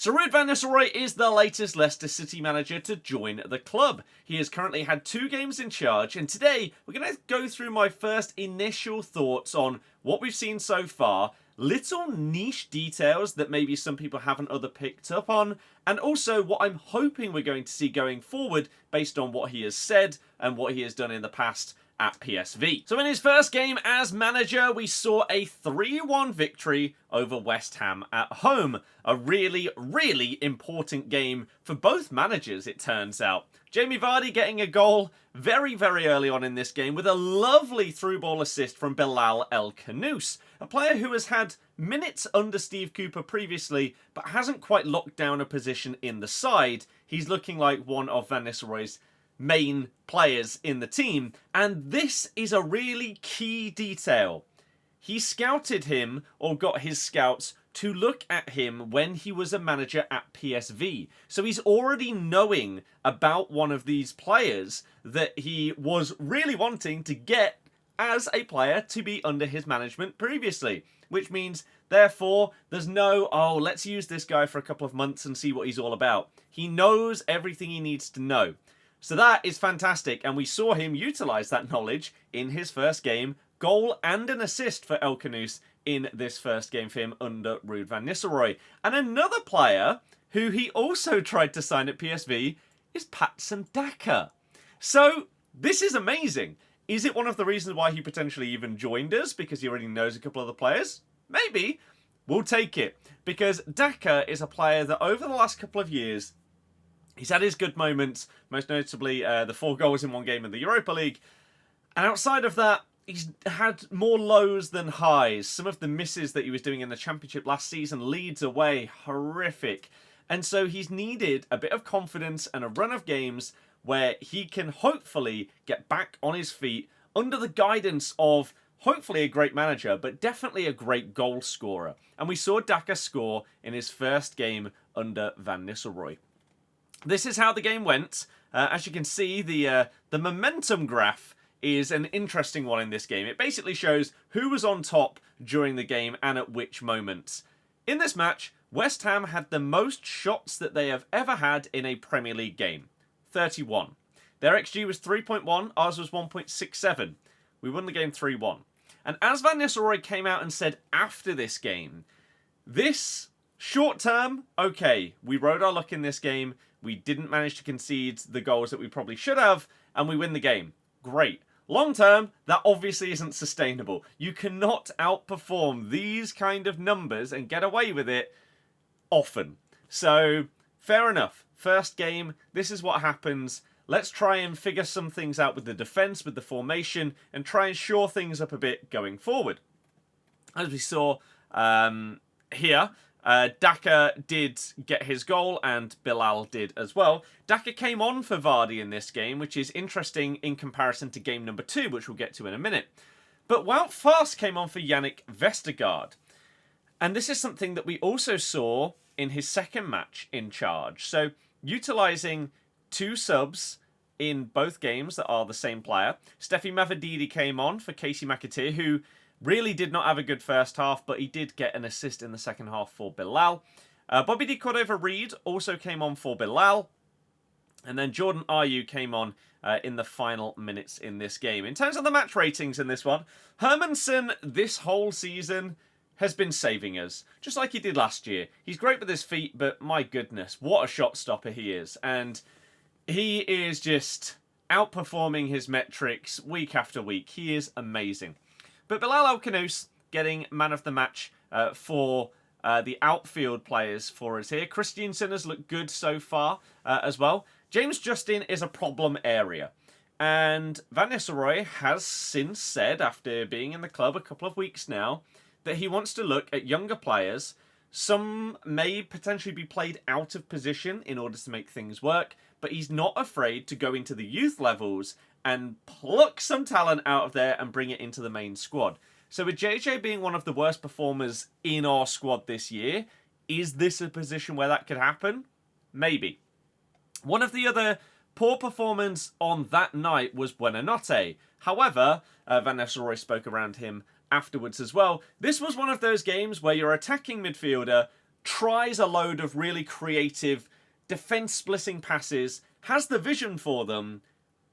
So Ruud Van Nistelrooy is the latest Leicester City manager to join the club. He has currently had 2 games in charge, and today we're going to go through my first initial thoughts on what we've seen so far, little niche details that maybe some people haven't picked up on, and also what I'm hoping we're going to see going forward based on what he has said and what he has done in the past at PSV. So in his first game as manager, we saw a 3-1 victory over West Ham at home. A really, really important game for both managers, it turns out. Jamie Vardy getting a goal very, very early on in this game with a lovely through ball assist from Bilal Khannous, a player who has had minutes under Steve Cooper previously but hasn't quite locked down a position in the side. He's looking like one of Van Nistelrooy's main players in the team, and this is a really key detail. He scouted him, or got his scouts to look at him when he was a manager at PSV. So he's already knowing about one of these players that he was really wanting to get as a player to be under his management previously. Which means, therefore, there's no, oh, let's use this guy for a couple of months and see what he's all about. He knows everything he needs to know. So that is fantastic, and we saw him utilise that knowledge in his first game. Goal and an assist for Khannous in this first game for him under Ruud Van Nistelrooy. And another player who he also tried to sign at PSV is Patson Daka. So this is amazing. Is it one of the reasons why he potentially even joined us? Because he already knows a couple of the players? Maybe. We'll take it. Because Daka is a player that over the last couple of years, he's had his good moments, most notably the 4 goals in one game in the Europa League. And outside of that, he's had more lows than highs. Some of the misses that he was doing in the Championship last season, Leeds away, horrific. And so he's needed a bit of confidence and a run of games where he can hopefully get back on his feet under the guidance of hopefully a great manager, but definitely a great goal scorer. And we saw Daka score in his first game under Van Nistelrooy. This is how the game went. As you can see, the momentum graph is an interesting one in this game. It basically shows who was on top during the game and at which moments. In this match, West Ham had the most shots that they have ever had in a Premier League game. 31. Their XG was 3.1, ours was 1.67. We won the game 3-1. And as Van Nistelrooy came out and said after this game, this short term, okay, we rode our luck in this game. We didn't manage to concede the goals that we probably should have, and we win the game. Great. Long term, that obviously isn't sustainable. You cannot outperform these kind of numbers and get away with it often. So, fair enough. First game, this is what happens. Let's try and figure some things out with the defence, with the formation, and try and shore things up a bit going forward. As we saw here, Daka did get his goal, and Bilal did as well. Daka came on for Vardy in this game, which is interesting in comparison to game number 2, which we'll get to in a minute. But Wout Faes came on for Yannick Vestergaard. And this is something that we also saw in his second match in charge. So, utilising 2 subs in both games that are the same player. Steffi Mavididi came on for Casey McAteer, who really did not have a good first half, but he did get an assist in the second half for Bilal. Bobby de Cordova-Reid also came on for Bilal. And then Jordan Ayew came on in the final minutes in this game. In terms of the match ratings in this one, Hermansen this whole season has been saving us, just like he did last year. He's great with his feet, but my goodness, what a shot stopper he is. And he is just outperforming his metrics week after week. He is amazing. But Bilal Khannous getting man of the match for the outfield players for us here. Christiansen has looked good so far as well. James Justin is a problem area. And Van Nistelrooy has since said, after being in the club a couple of weeks now, that he wants to look at younger players. Some may potentially be played out of position in order to make things work, but he's not afraid to go into the youth levels and pluck some talent out of there and bring it into the main squad. So with JJ being one of the worst performers in our squad this year, is this a position where that could happen? Maybe. One of the other poor performance on that night was Buonanotte. However, Van Nistelrooy spoke around him afterwards as well. This was one of those games where your attacking midfielder tries a load of really creative defense-splitting passes, has the vision for them,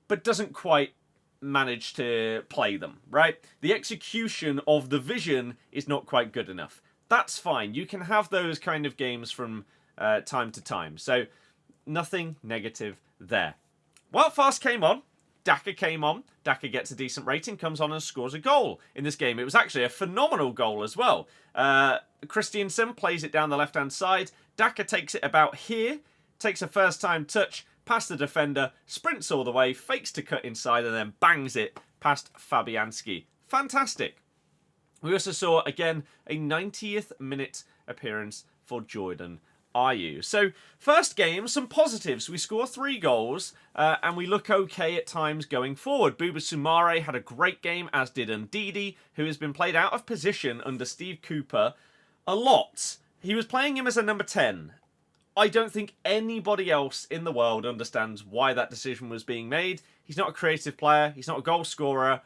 but doesn't quite manage to play them, right? The execution of the vision is not quite good enough. That's fine. You can have those kind of games from time to time. So nothing negative there. While Fast came on, Daka came on. Daka gets a decent rating, comes on and scores a goal in this game. It was actually a phenomenal goal as well. Christiansen plays it down the left-hand side. Daka takes it about here, takes a first-time touch, past the defender, sprints all the way, fakes to cut inside, and then bangs it past Fabianski. Fantastic. We also saw, again, a 90th minute appearance for Jordan Ayew. So, first game, some positives. We score 3 goals, and we look okay at times going forward. Buba Soumare had a great game, as did Ndidi, who has been played out of position under Steve Cooper a lot. He was playing him as a number 10. I don't think anybody else in the world understands why that decision was being made. He's not a creative player. He's not a goal scorer.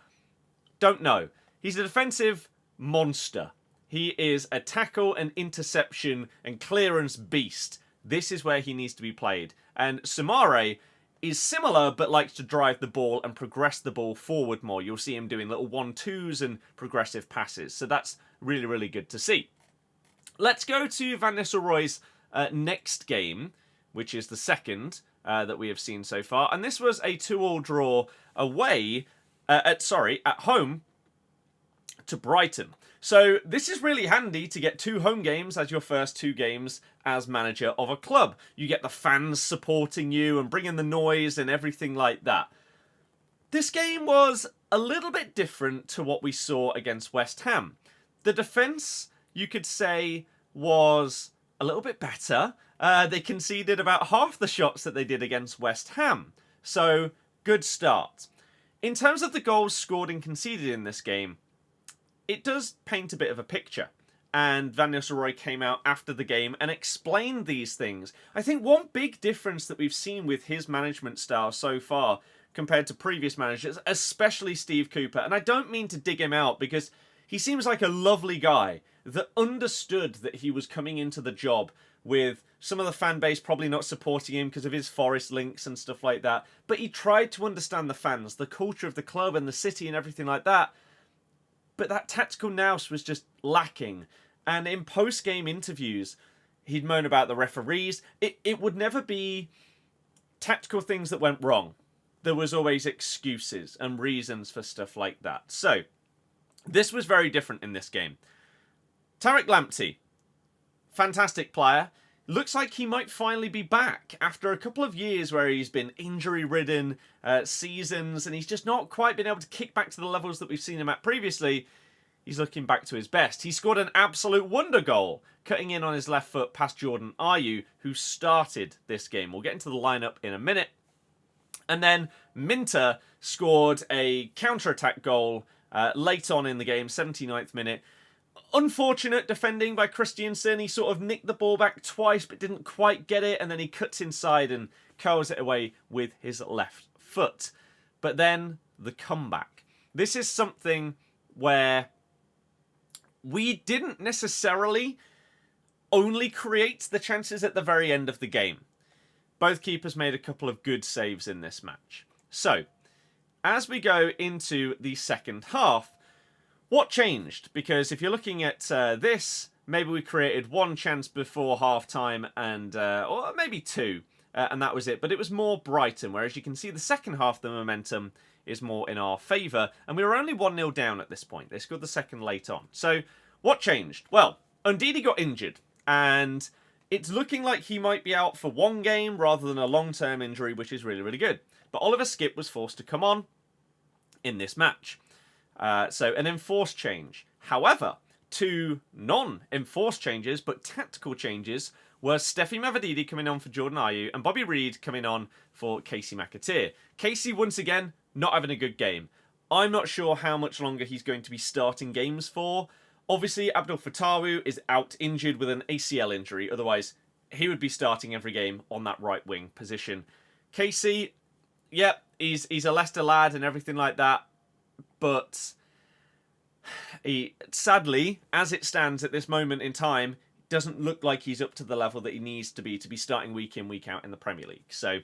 Don't know. He's a defensive monster. He is a tackle and interception and clearance beast. This is where he needs to be played. And Soumare is similar, but likes to drive the ball and progress the ball forward more. You'll see him doing little 1-2s and progressive passes. So that's really, really good to see. Let's go to Van Nistelrooy's next game, which is the second that we have seen so far. And this was a 2-2 draw away, at home to Brighton. So this is really handy to get 2 home games as your first 2 games as manager of a club. You get the fans supporting you and bringing the noise and everything like that. This game was a little bit different to what we saw against West Ham. The defence, you could say, was a little bit better. They conceded about half the shots that they did against West Ham. So, good start. In terms of the goals scored and conceded in this game, it does paint a bit of a picture. And Van Nistelrooy came out after the game and explained these things. I think one big difference that we've seen with his management style so far compared to previous managers, especially Steve Cooper, and I don't mean to dig him out because he seems like a lovely guy that understood that he was coming into the job with some of the fan base probably not supporting him because of his Forest links and stuff like that. But he tried to understand the fans, the culture of the club and the city and everything like that. But that tactical nous was just lacking. And in post-game interviews, he'd moan about the referees. It would never be tactical things that went wrong. There was always excuses and reasons for stuff like that. So, this was very different in this game. Tariq Lamptey, fantastic player. Looks like he might finally be back after a couple of years where he's been injury-ridden seasons and he's just not quite been able to kick back to the levels that we've seen him at previously. He's looking back to his best. He scored an absolute wonder goal, cutting in on his left foot past Jordan Ayew, who started this game. We'll get into the lineup in a minute. And then Minter scored a counter-attack goal late on in the game, 79th minute. Unfortunate defending by Christiansen. He sort of nicked the ball back twice but didn't quite get it, and then he cuts inside and curls it away with his left foot. But then the comeback. This is something where we didn't necessarily only create the chances at the very end of the game. Both keepers made a couple of good saves in this match. So, as we go into the second half, what changed? Because if you're looking at this, maybe we created 1 chance before half-time and or maybe 2, and that was it. But it was more Brighton, whereas you can see the second half, the momentum is more in our favour. And we were only 1-0 down at this point. They scored the second late on. So what changed? Well, Ndidi got injured, and it's looking like he might be out for 1 game rather than a long-term injury, which is really, really good. But Oliver Skipp was forced to come on in this match. So an enforced change. However, 2 non-enforced changes, but tactical changes, were Steffi Mavididi coming on for Jordan Ayew and Bobby Reid coming on for Casey McAteer. Casey, once again, not having a good game. I'm not sure how much longer he's going to be starting games for. Obviously, Abdul Fatawu is out injured with an ACL injury. Otherwise, he would be starting every game on that right wing position. Casey, yep, he's a Leicester lad and everything like that. But he, sadly, as it stands at this moment in time, doesn't look like he's up to the level that he needs to be starting week in, week out in the Premier League. So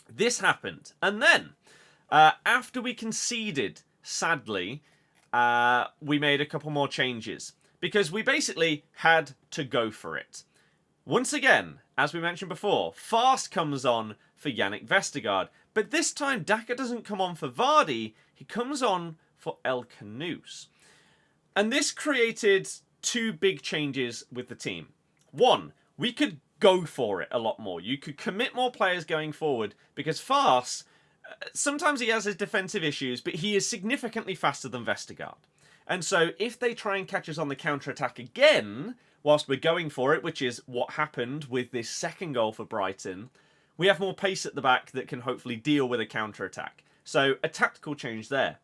this happened. And then, after we conceded, sadly, we made a couple more changes. Because we basically had to go for it. Once again, as we mentioned before, Fast comes on for Yannick Vestergaard. But this time, Daka doesn't come on for Vardy. He comes on for Khannous. And this created two big changes with the team. One, we could go for it a lot more. You could commit more players going forward because Fast, sometimes he has his defensive issues, but he is significantly faster than Vestergaard. And so if they try and catch us on the counter-attack again, whilst we're going for it, which is what happened with this second goal for Brighton, we have more pace at the back that can hopefully deal with a counter-attack. So a tactical change there.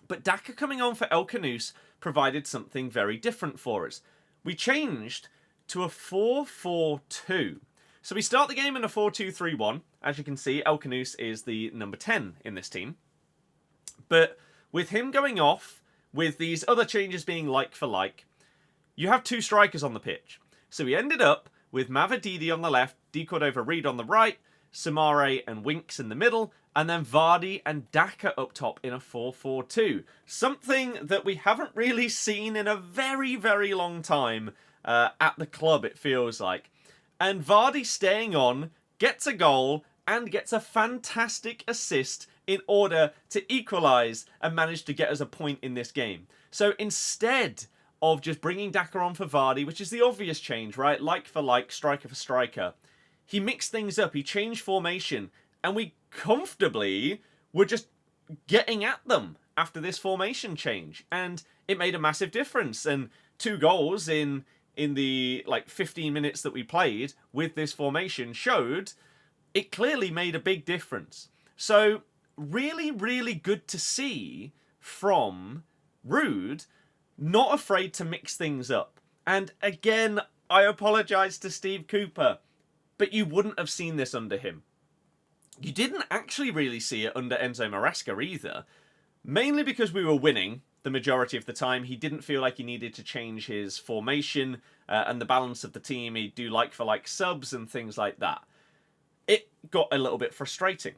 But Daka coming on for Khannous provided something very different for us. We changed to a 4-4-2. So we start the game in a 4-2-3-1. As you can see, Khannous is the number 10 in this team. But with him going off, with these other changes being like for like, you have two strikers on the pitch. So we ended up with Mavididi on the left, Cordova-Reid on the right, Soumaré and Winks in the middle, and then Vardy and Daka up top in a 4-4-2. Something that we haven't really seen in a very, very long time at the club, it feels like. And Vardy staying on, gets a goal, and gets a fantastic assist in order to equalise and manage to get us a point in this game. So instead of just bringing Daka on for Vardy, which is the obvious change, right? Like for like, striker for striker. He mixed things up, he changed formation, and we comfortably were just getting at them after this formation change. And it made a massive difference. And 2 goals in the 15 minutes that we played with this formation showed it clearly made a big difference. So really, really good to see from Ruud, not afraid to mix things up. And again, I apologise to Steve Cooper, but you wouldn't have seen this under him. You didn't actually really see it under Enzo Maresca either, mainly because we were winning the majority of the time. He didn't feel like he needed to change his formation and the balance of the team. He'd do like-for-like subs and things like that. It got a little bit frustrating.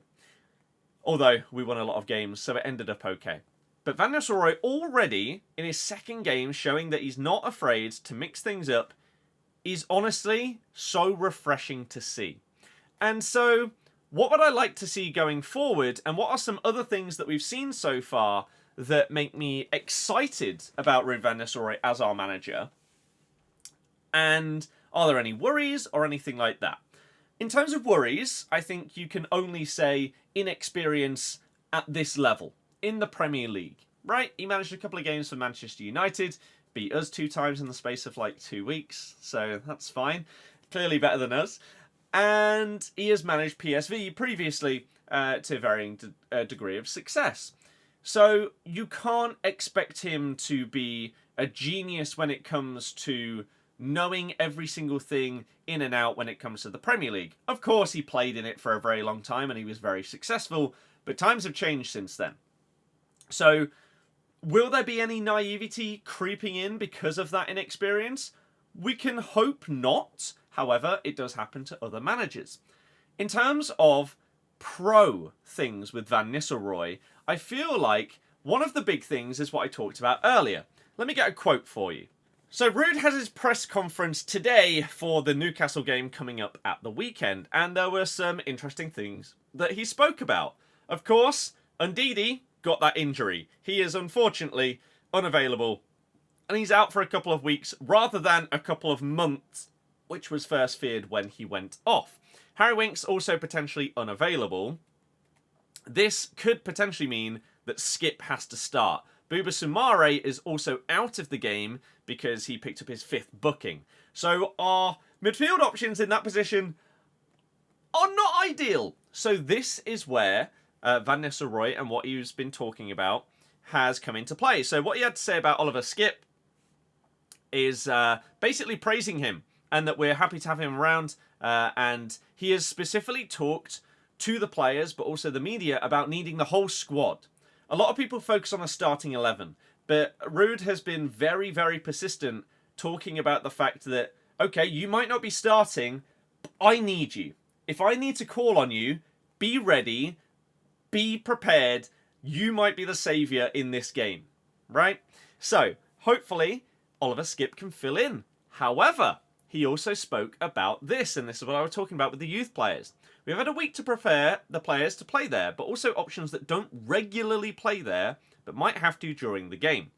Although we won a lot of games, so it ended up okay. But Van Nistelrooy already, in his second game, showing that he's not afraid to mix things up, is honestly so refreshing to see. And so, what would I like to see going forward, and what are some other things that we've seen so far that make me excited about Ruud Van Nistelrooy as our manager? And are there any worries or anything like that? In terms of worries, I think you can only say inexperience at this level, in the Premier League, right? He managed a couple of games for Manchester United, beat us 2 times in the space of 2 weeks, so that's fine. Clearly better than us. And he has managed PSV previously to a varying degree of success. So you can't expect him to be a genius when it comes to knowing every single thing in and out when it comes to the Premier League. Of course, he played in it for a very long time and he was very successful, but times have changed since then. So, will there be any naivety creeping in because of that inexperience? We can hope not. However, it does happen to other managers. In terms of pro things with Van Nistelrooy, I feel like one of the big things is what I talked about earlier. Let me get a quote for you. So Ruud has his press conference today for the Newcastle game coming up at the weekend, and there were some interesting things that he spoke about. Of course, Ndidi got that injury. He is unfortunately unavailable, and he's out for a couple of weeks rather than a couple of months, which was first feared when he went off. Harry Winks also potentially unavailable. This could potentially mean that Skip has to start. Bouba Soumaré is also out of the game because he picked up his 5th booking. So our midfield options in that position are not ideal. So this is where Van Nistelrooy and what he's been talking about has come into play. So what he had to say about Oliver Skip is basically praising him and that we're happy to have him around. And he has specifically talked to the players, but also the media, about needing the whole squad. A lot of people focus on a starting 11, but Ruud has been very, very persistent talking about the fact that, okay, you might not be starting, but I need you. If I need to call on you, be ready, be prepared. You might be the saviour in this game, right? So, hopefully, Oliver Skipp can fill in. However, he also spoke about this, and this is what I was talking about with the youth players. We've had a week to prepare the players to play there, but also options that don't regularly play there, but might have to during the game.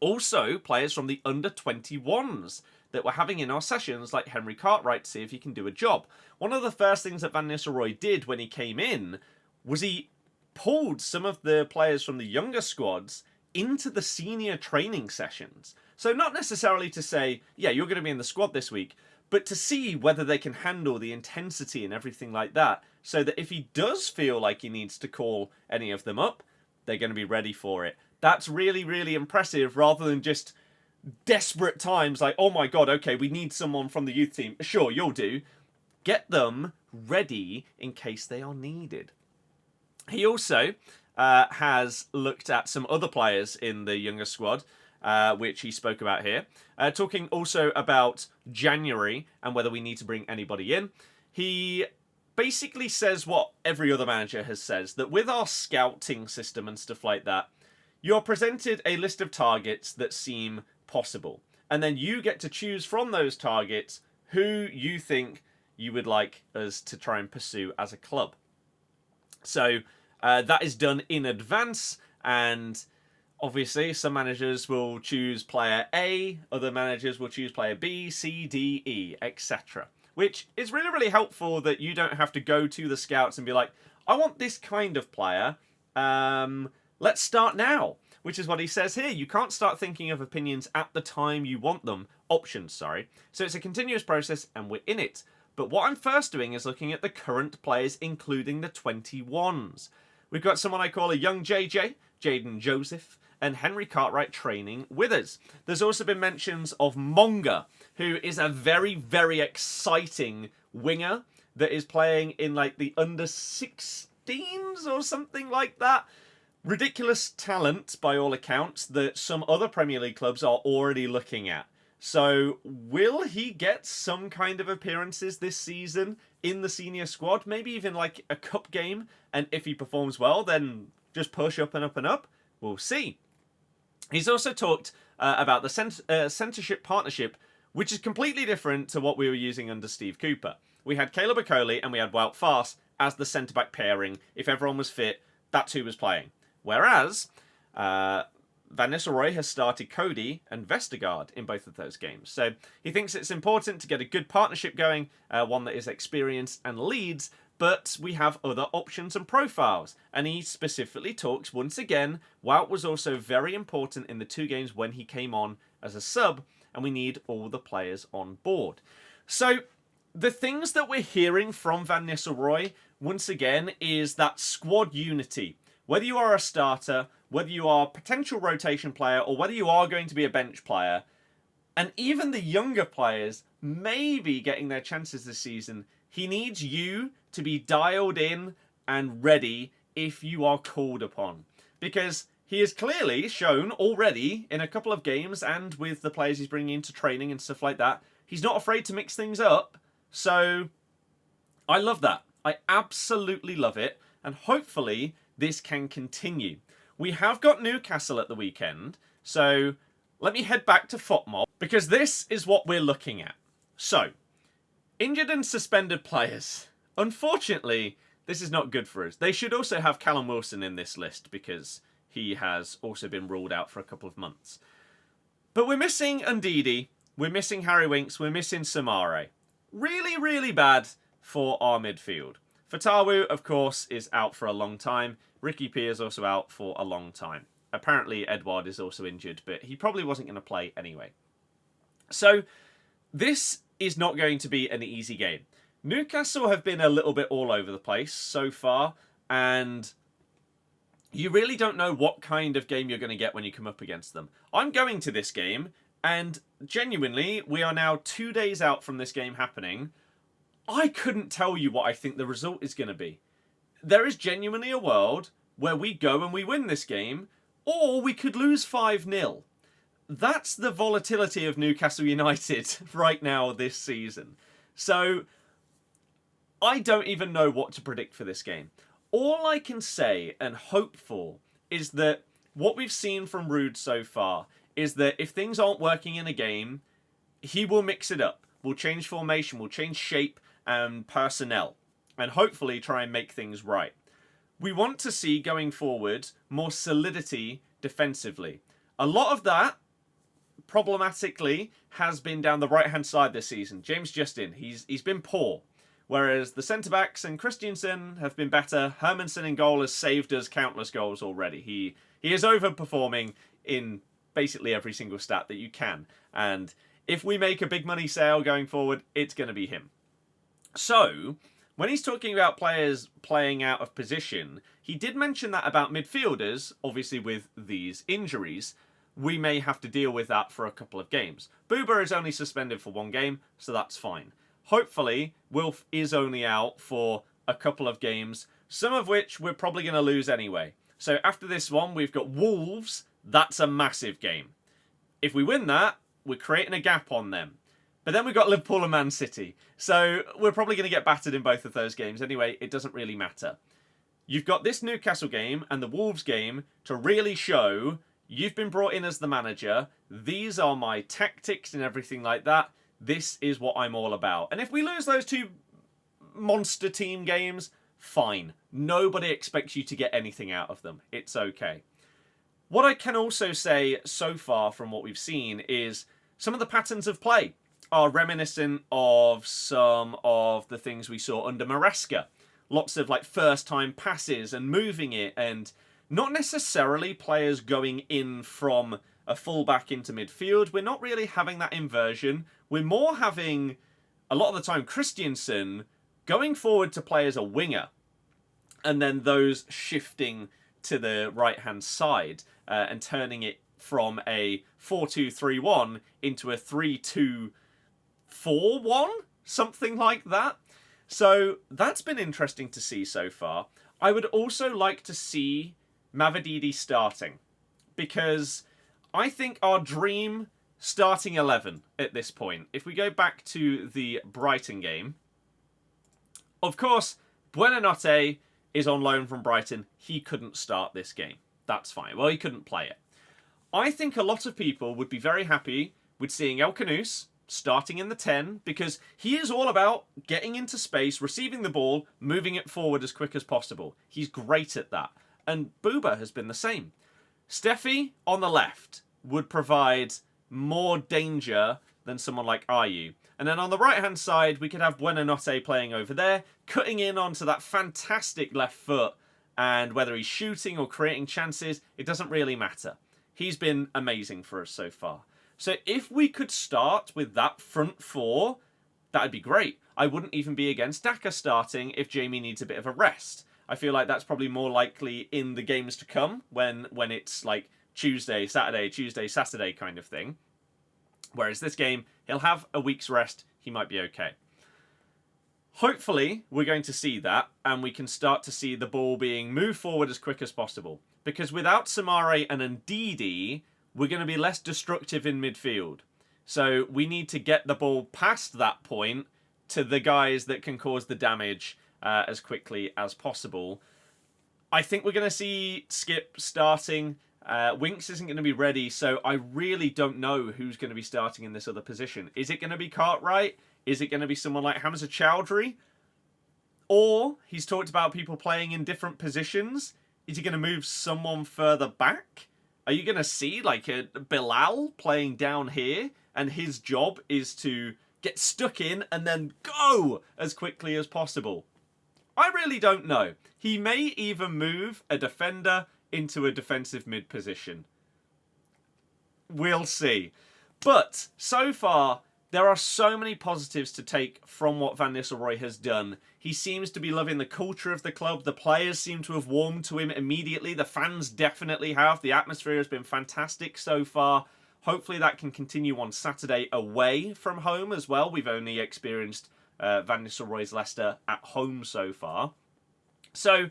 Also, players from the under-21s that we're having in our sessions, like Henry Cartwright, to see if he can do a job. One of the first things that Van Nistelrooy did when he came in was he pulled some of the players from the younger squads into the senior training sessions. So not necessarily to say, yeah, you're going to be in the squad this week, but to see whether they can handle the intensity and everything like that, so that if he does feel like he needs to call any of them up, they're going to be ready for it. That's really, really impressive, rather than just desperate times like, oh my god, okay, we need someone from the youth team. Sure, you'll do. Get them ready in case they are needed. He also has looked at some other players in the younger squad, which he spoke about here. Talking also about January and whether we need to bring anybody in. He basically says what every other manager has said, that with our scouting system and stuff like that, you're presented a list of targets that seem possible. And then you get to choose from those targets who you think you would like us to try and pursue as a club. So that is done in advance, and obviously some managers will choose player A, other managers will choose player B, C, D, E, etc. Which is really, really helpful, that you don't have to go to the scouts and be like, I want this kind of player, let's start now. Which is what he says here. You can't start thinking of opinions at the time you want them. Options, sorry. So it's a continuous process and we're in it. But what I'm first doing is looking at the current players, including the 21s. We've got someone I call a young JJ, Jaden Joseph, and Henry Cartwright training with us. There's also been mentions of Monga, who is a very, very exciting winger that is playing in like the under 16s or something like that. Ridiculous talent, by all accounts, that some other Premier League clubs are already looking at. So, will he get some kind of appearances this season in the senior squad? Maybe even like a cup game, and if he performs well, then just push up and up and up? We'll see. He's also talked about the centreship partnership, which is completely different to what we were using under Steve Cooper. We had Caleb Okoli and we had Wout Faes as the centre-back pairing. If everyone was fit, that's who was playing. Whereas Van Nistelrooy has started Cody and Vestergaard in both of those games. So he thinks it's important to get a good partnership going, one that is experienced and leads, but we have other options and profiles. And he specifically talks, once again, Wout was also very important in the 2 games when he came on as a sub, and we need all the players on board. So the things that we're hearing from Van Nistelrooy, once again, is that squad unity. Whether you are a starter, whether you are a potential rotation player, or whether you are going to be a bench player, and even the younger players may be getting their chances this season, he needs you to be dialed in and ready if you are called upon. Because he has clearly shown already in a couple of games, and with the players he's bringing into training and stuff like that, he's not afraid to mix things up. So I love that. I absolutely love it. And hopefully this can continue. We have got Newcastle at the weekend, so let me head back to FOTMOB, because this is what we're looking at. So, injured and suspended players. Unfortunately, this is not good for us. They should also have Callum Wilson in this list, because he has also been ruled out for a couple of months. But we're missing Ndidi, we're missing Harry Winks, we're missing Samare. Really, really bad for our midfield. Fatawu, of course, is out for a long time. Ricky P is also out for a long time. Apparently, Edouard is also injured, but he probably wasn't going to play anyway. So, this is not going to be an easy game. Newcastle have been a little bit all over the place so far, and you really don't know what kind of game you're going to get when you come up against them. I'm going to this game, and genuinely, we are now 2 days out from this game happening. I couldn't tell you what I think the result is going to be. There is genuinely a world where we go and we win this game, or we could lose 5-0. that's the volatility of Newcastle United right now this season. So I don't even know what to predict for this game. All I can say and hope for is that what we've seen from Ruud so far is that if things aren't working in a game, he will mix it up. We'll change formation, we'll change shape and personnel, and hopefully try and make things right. We want to see, going forward, more solidity defensively. A lot of that, problematically, has been down the right-hand side this season. James Justin, he's been poor. Whereas the centre-backs and Christensen have been better. Hermansen in goal has saved us countless goals already. He is overperforming in basically every single stat that you can. And if we make a big money sale going forward, it's going to be him. So, when he's talking about players playing out of position, he did mention that about midfielders, obviously with these injuries. We may have to deal with that for a couple of games. Booba is only suspended for one game, so that's fine. Hopefully, Wilf is only out for a couple of games, some of which we're probably going to lose anyway. So after this one, we've got Wolves. That's a massive game. If we win that, we're creating a gap on them. But then we've got Liverpool and Man City. So we're probably going to get battered in both of those games. Anyway, it doesn't really matter. You've got this Newcastle game and the Wolves game to really show you've been brought in as the manager. These are my tactics and everything like that. This is what I'm all about. And if we lose those two monster team games, fine. Nobody expects you to get anything out of them. It's okay. What I can also say so far from what we've seen is some of the patterns of play are reminiscent of some of the things we saw under Maresca. Lots of like first time passes and moving it, and not necessarily players going in from a fullback into midfield. We're not really having that inversion. We're more having, a lot of the time, Christensen going forward to play as a winger, and then those shifting to the right-hand side and turning it from a 4-2-3-1 into a 3-2-4-1, something like that. So that's been interesting to see so far. I would also like to see Mavididi starting, because I think our dream starting 11 at this point, if we go back to the Brighton game, of course, Buonanotte is on loan from Brighton. He couldn't start this game. That's fine. Well, he couldn't play it. I think a lot of people would be very happy with seeing Khannous starting in the 10, because he is all about getting into space, receiving the ball, moving it forward as quick as possible. He's great at that. And Booba has been the same. Steffi on the left would provide more danger than someone like Ayew. And then on the right-hand side, we could have Buonanotte playing over there, cutting in onto that fantastic left foot. And whether he's shooting or creating chances, it doesn't really matter. He's been amazing for us so far. So if we could start with that front four, that'd be great. I wouldn't even be against Daka starting if Jamie needs a bit of a rest. I feel like that's probably more likely in the games to come when it's like Tuesday, Saturday kind of thing. Whereas this game, he'll have a week's rest. He might be okay. Hopefully, we're going to see that, and we can start to see the ball being moved forward as quick as possible. Because without Samare and Ndidi, we're going to be less destructive in midfield. So we need to get the ball past that point to the guys that can cause the damage as quickly as possible. I think we're going to see Skip starting. Winks isn't going to be ready, so I really don't know who's going to be starting in this other position. Is it going to be Cartwright? Is it going to be someone like Hamza Chowdhury? Or he's talked about people playing in different positions. Is he going to move someone further back? Are you going to see like a Bilal playing down here, and his job is to get stuck in and then go as quickly as possible? I really don't know. He may even move a defender into a defensive mid position. We'll see. But so far, there are so many positives to take from what Van Nistelrooy has done. He seems to be loving the culture of the club. The players seem to have warmed to him immediately. The fans definitely have. The atmosphere has been fantastic so far. Hopefully that can continue on Saturday away from home as well. We've only experienced Van Nistelrooy's Leicester at home so far. So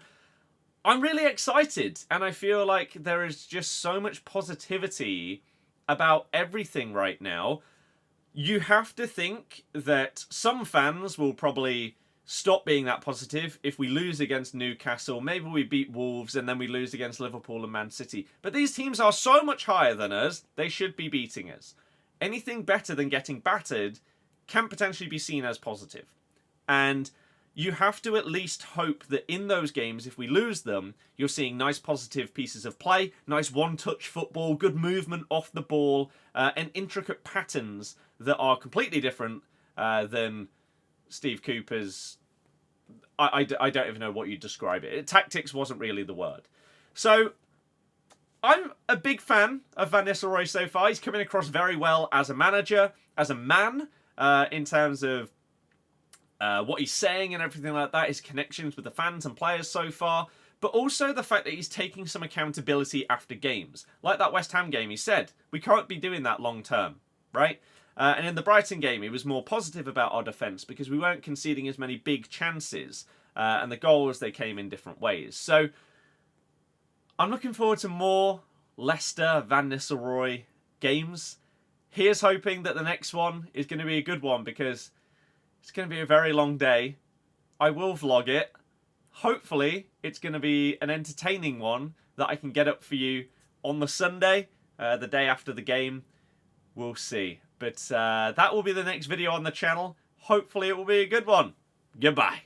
I'm really excited, and I feel like there is just so much positivity about everything right now. You have to think that some fans will probably stop being that positive if we lose against Newcastle. Maybe we beat Wolves and then we lose against Liverpool and Man City. But these teams are so much higher than us, they should be beating us. Anything better than getting battered can potentially be seen as positive. And you have to at least hope that in those games, if we lose them, you're seeing nice positive pieces of play, nice one-touch football, good movement off the ball, and intricate patterns that are completely different than Steve Cooper's... I don't even know what you'd describe it. Tactics wasn't really the word. So, I'm a big fan of Van Nistelrooy so far. He's coming across very well as a manager, as a man, in terms of what he's saying and everything like that, his connections with the fans and players so far, but also the fact that he's taking some accountability after games. Like that West Ham game, he said, we can't be doing that long term, right? And in the Brighton game, he was more positive about our defence because we weren't conceding as many big chances, and the goals, they came in different ways. So, I'm looking forward to more Leicester Van Nistelrooy games. Here's hoping that the next one is going to be a good one because it's going to be a very long day. I will vlog it. Hopefully, it's going to be an entertaining one that I can get up for you on the Sunday, the day after the game. We'll see. But that will be the next video on the channel. Hopefully, it will be a good one. Goodbye.